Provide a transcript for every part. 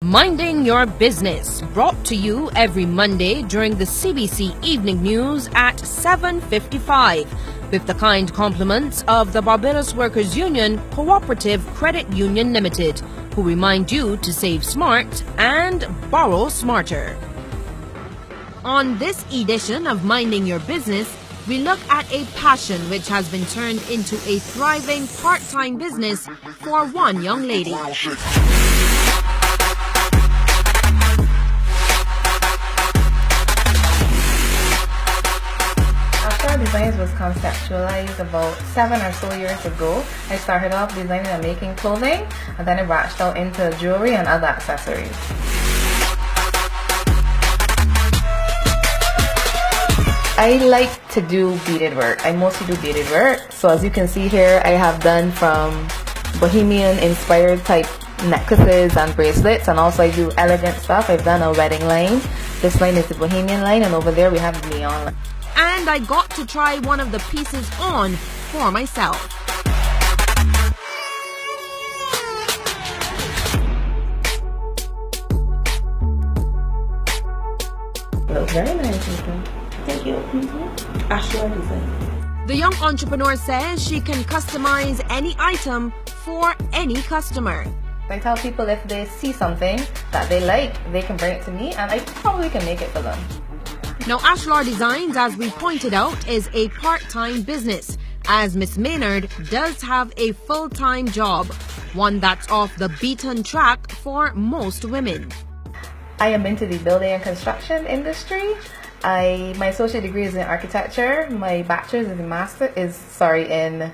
Minding Your Business, brought to you every Monday during the CBC Evening News at 7:55, with the kind compliments of the Barbados Workers Union Cooperative Credit Union Limited, who remind you to save smart and borrow smarter. On this edition of Minding Your Business, we look at a passion which has been turned into a thriving part-time business for one young lady. Ashlar Designs was conceptualized about 7 or so years ago. I started off designing and making clothing, and then I branched out into jewelry and other accessories. I like to do beaded work. I mostly do beaded work. So as you can see here, I have done from bohemian inspired type necklaces and bracelets, and also I do elegant stuff. I've done a wedding line. This line is the bohemian line, and over there we have the neon line. And I got to try one of the pieces on for myself. Looks very nice. Thank you. Ashlar Design. The young entrepreneur says she can customize any item for any customer. I tell people if they see something that they like, they can bring it to me, and I probably can make it for them. Now, Ashlar Designs, as we pointed out, is a part-time business, as Miss Maynard does have a full-time job, one that's off the beaten track for most women. I am into the building and construction industry. My associate degree is in architecture. My bachelor's is in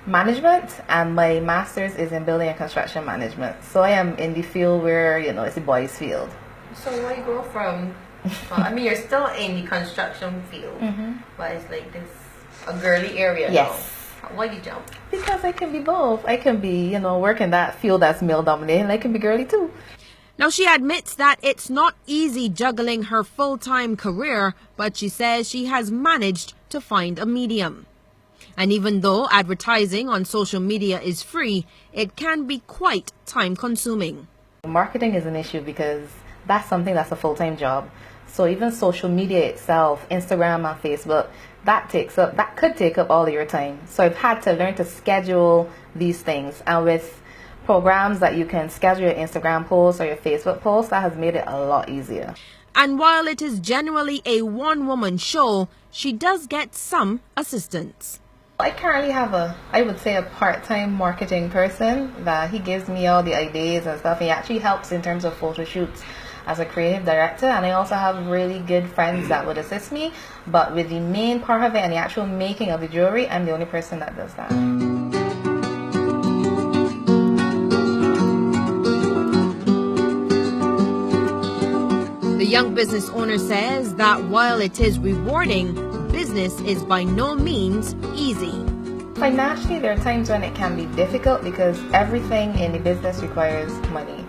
management, and my master's is in building and construction management. So I am in the field where, it's a boys' field. So why you go from? I mean, you're still in the construction field, but it's like this a girly area. Yes. Now. Why you jump? Because I can be both. I can be, work in that field that's male dominated, and I can be girly too. Now, she admits that it's not easy juggling her full-time career, but she says she has managed to find a medium. And even though advertising on social media is free, it can be quite time-consuming. Marketing is an issue because that's something that's a full-time job. So even social media itself, Instagram and Facebook, that could take up all of your time. So I've had to learn to schedule these things, and with programs that you can schedule your Instagram posts or your Facebook posts, that has made it a lot easier. And while it is generally a one-woman show, she does get some assistance. I currently have a part-time marketing person that he gives me all the ideas and stuff. He actually helps in terms of photo shoots as a creative director, and I also have really good friends that would assist me. But with the main part of it and the actual making of the jewelry, I'm the only person that does that. The young business owner says that while it is rewarding, business is by no means easy. Financially, there are times when it can be difficult because everything in the business requires money.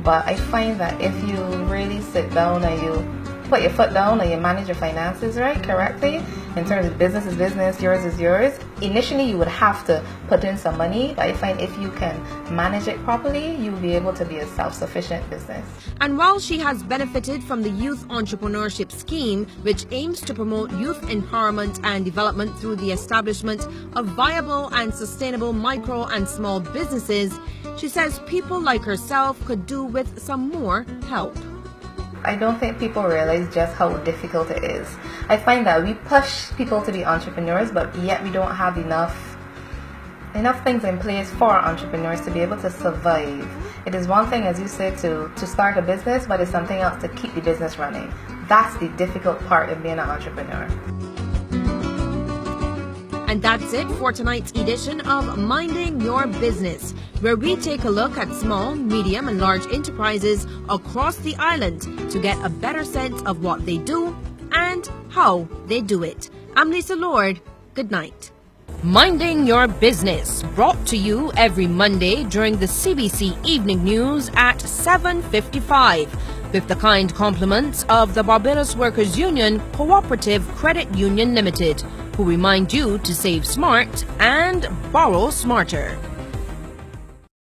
But I find that if you really sit down and you put your foot down and you manage your finances correctly, in terms of business is business, yours is yours, initially you would have to put in some money, but I find if you can manage it properly, you'll be able to be a self-sufficient business. And while she has benefited from the Youth Entrepreneurship Scheme, which aims to promote youth empowerment and development through the establishment of viable and sustainable micro and small businesses, she says people like herself could do with some more help. I don't think people realize just how difficult it is. I find that we push people to be entrepreneurs, but yet we don't have enough things in place for entrepreneurs to be able to survive. It is one thing, as you said, to start a business, but it's something else to keep the business running. That's the difficult part of being an entrepreneur. And that's it for tonight's edition of Minding Your Business, where we take a look at small, medium and large enterprises across the island to get a better sense of what they do and how they do it. I'm Lisa Lord. Good night. Minding Your Business, brought to you every Monday during the CBC Evening News at 7:55, with the kind compliments of the Barbados Workers Union Cooperative Credit Union Limited, who remind you to save smart and borrow smarter.